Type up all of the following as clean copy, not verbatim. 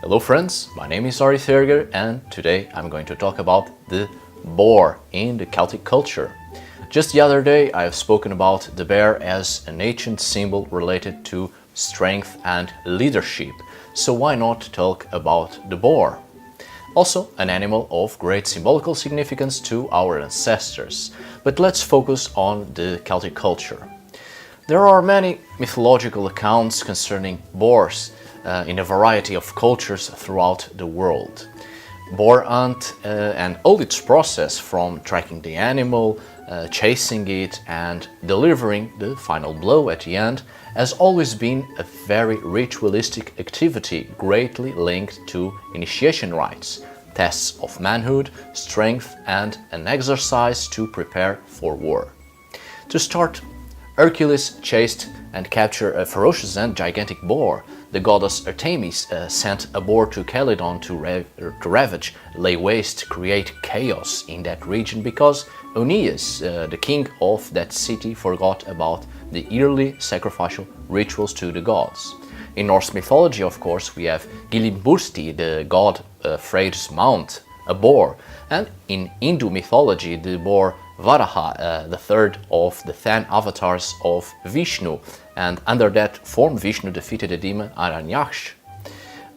Hello friends, my name is Ari Thurger and today I'm going to talk about the boar in the Celtic culture. Just the other day I have spoken about the bear as an ancient symbol related to strength and leadership, so why not talk about the boar? Also an animal of great symbolical significance to our ancestors, but let's focus on the Celtic culture. There are many mythological accounts concerning boars in a variety of cultures throughout the world. Boar hunt and all its process, from tracking the animal, chasing it and delivering the final blow at the end, has always been a very ritualistic activity greatly linked to initiation rites, tests of manhood, strength and an exercise to prepare for war. To start, Hercules chased and captured a ferocious and gigantic boar. The goddess Artemis sent a boar to Calydon to ravage, lay waste, create chaos in that region because Oeneus, the king of that city, forgot about the yearly sacrificial rituals to the gods. In Norse mythology, of course, we have Gillimbursti, the god Freyr's mount, a boar, and in Hindu mythology, the boar Varaha, the third of the 10 avatars of Vishnu, and under that form Vishnu defeated the demon Aranyaksh.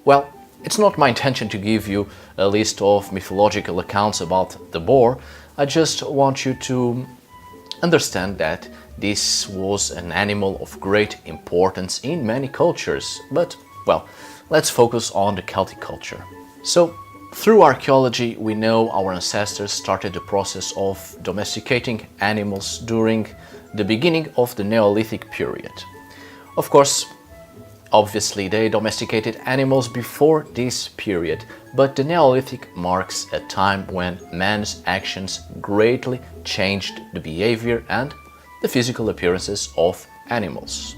Well, it's not my intention to give you a list of mythological accounts about the boar. I just want you to understand that this was an animal of great importance in many cultures, but, well, let's focus on the Celtic culture. So, through archaeology, we know our ancestors started the process of domesticating animals during the beginning of the Neolithic period. Of course, obviously they domesticated animals before this period, but the Neolithic marks a time when man's actions greatly changed the behavior and the physical appearances of animals.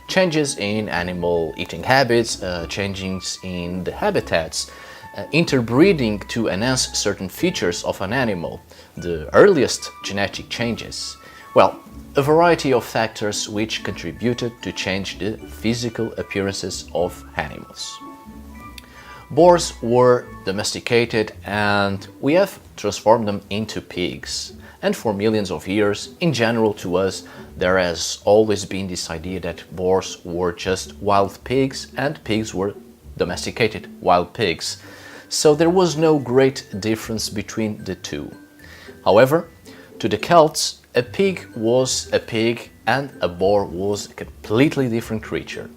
Changes in animal eating habits, changes in the habitats, interbreeding to enhance certain features of an animal, the earliest genetic changes. Well, a variety of factors which contributed to change the physical appearances of animals. Boars were domesticated and we have transformed them into pigs. And for millions of years, in general to us, there has always been this idea that boars were just wild pigs and pigs were domesticated wild pigs. So there was no great difference between the two. However, to the Celts, a pig was a pig and a boar was a completely different creature.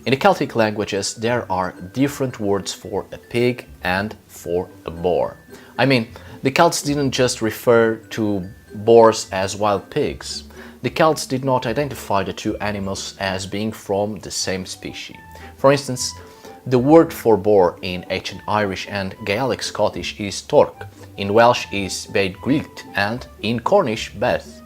In the Celtic languages, there are different words for a pig and for a boar. I mean, the Celts didn't just refer to boars as wild pigs. The Celts did not identify the two animals as being from the same species. For instance, the word for boar in ancient Irish and Gaelic Scottish is torc, in Welsh is beid gwyllt, and in Cornish beth.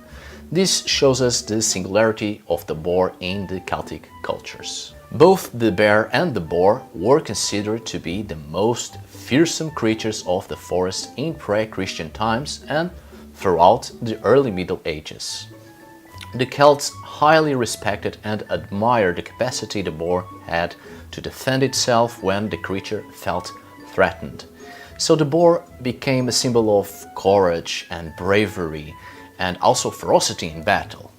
This shows us the singularity of the boar in the Celtic cultures. Both the bear and the boar were considered to be the most fearsome creatures of the forest in pre-Christian times and throughout the early Middle Ages. The Celts highly respected and admired the capacity the boar had to defend itself when the creature felt threatened. So the boar became a symbol of courage and bravery and also ferocity in battle.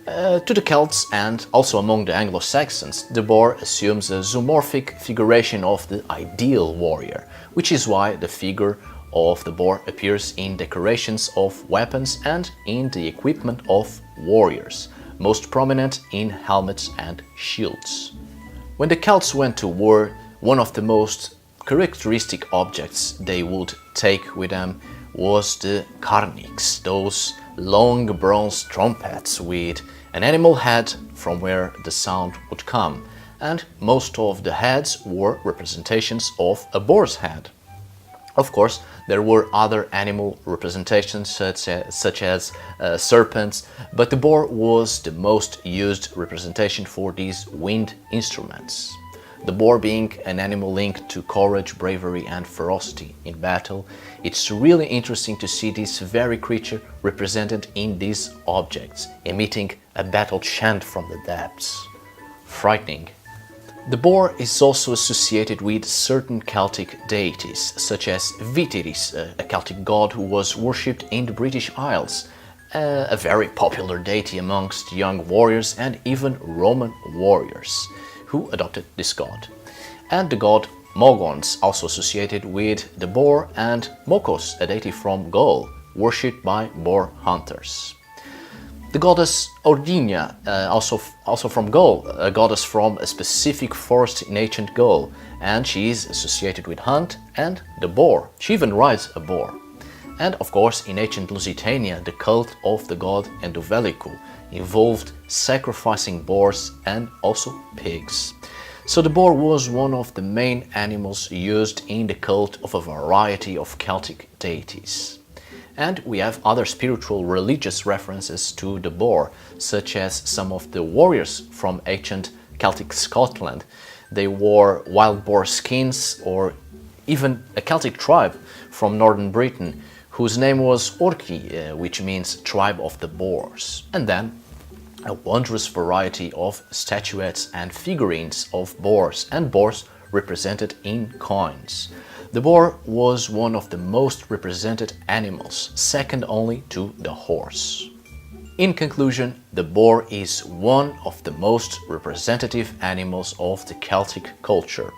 To the Celts and also among the Anglo-Saxons, the boar assumes a zoomorphic figuration of the ideal warrior, which is why the figure of the boar appears in decorations of weapons and in the equipment of warriors, most prominent in helmets and shields. When the Celts went to war, one of the most characteristic objects they would take with them was the carnix, those long bronze trumpets with an animal head from where the sound would come, and most of the heads were representations of a boar's head. Of course, there were other animal representations such as serpents, but the boar was the most used representation for these wind instruments. The boar being an animal linked to courage, bravery and ferocity in battle, it's really interesting to see this very creature represented in these objects, emitting a battle chant from the depths. Frightening. The boar is also associated with certain Celtic deities, such as Witiris, a Celtic god who was worshipped in the British Isles, a very popular deity amongst young warriors and even Roman warriors, who adopted this god. And the god Mogons, also associated with the boar, and Mokos, a deity from Gaul, worshipped by boar hunters. The goddess Ordinia, also from Gaul, a goddess from a specific forest in ancient Gaul, and she is associated with hunt and the boar. She even rides a boar. And of course, in ancient Lusitania, the cult of the god Endoveliku involved sacrificing boars and also pigs. So the boar was one of the main animals used in the cult of a variety of Celtic deities. And we have other spiritual religious references to the boar, such as some of the warriors from ancient Celtic Scotland. They wore wild boar skins, or even a Celtic tribe from northern Britain, whose name was Orki, which means tribe of the boars. And then a wondrous variety of statuettes and figurines of boars, and boars represented in coins. The boar was one of the most represented animals, second only to the horse. In conclusion, the boar is one of the most representative animals of the Celtic culture,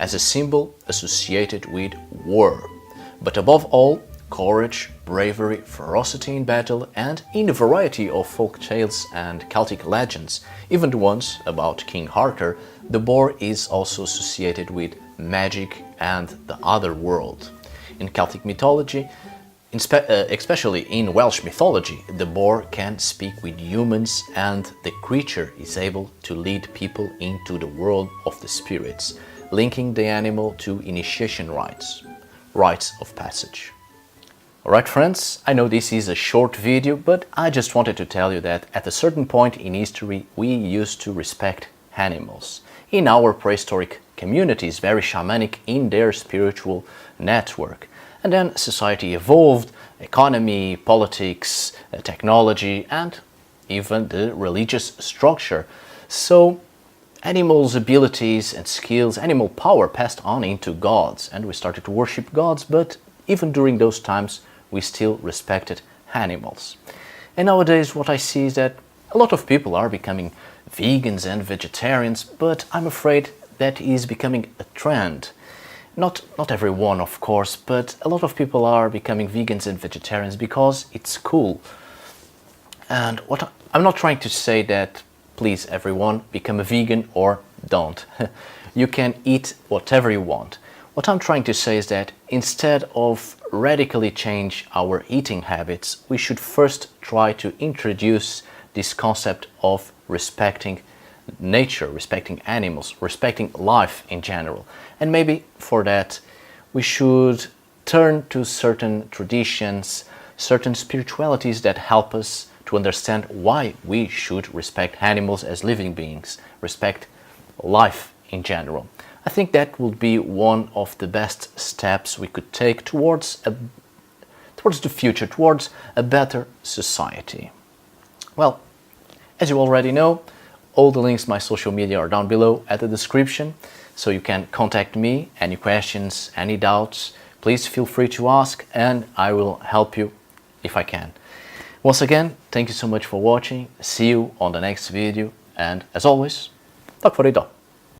as a symbol associated with war, but above all, courage, bravery, ferocity in battle, and in a variety of folk tales and Celtic legends, even the ones about King Arthur, the boar is also associated with magic and the other world. In Celtic mythology, especially in Welsh mythology, the boar can speak with humans, and the creature is able to lead people into the world of the spirits, linking the animal to initiation rites of passage. Alright friends, I know this is a short video, but I just wanted to tell you that at a certain point in history we used to respect animals. In our prehistoric communities, very shamanic in their spiritual network. And then society evolved, economy, politics, technology, and even the religious structure. So animals' abilities and skills, animal power passed on into gods, and we started to worship gods, but even during those times we still respected animals. And nowadays what I see is that a lot of people are becoming vegans and vegetarians, but I'm afraid that is becoming a trend. Not everyone, of course, but a lot of people are becoming vegans and vegetarians because it's cool. And I'm not trying to say that, please everyone, become a vegan or don't. You can eat whatever you want. What I'm trying to say is that instead of radically change our eating habits, we should first try to introduce this concept of respecting nature, respecting animals, respecting life in general. And maybe for that we should turn to certain traditions, certain spiritualities that help us to understand why we should respect animals as living beings, respect life in general. I think that would be one of the best steps we could take towards the future, towards a better society. Well, as you already know, all the links to my social media are down below at the description, so you can contact me, any questions, any doubts, please feel free to ask and I will help you if I can. Once again, thank you so much for watching, see you on the next video, and as always, tack för idag!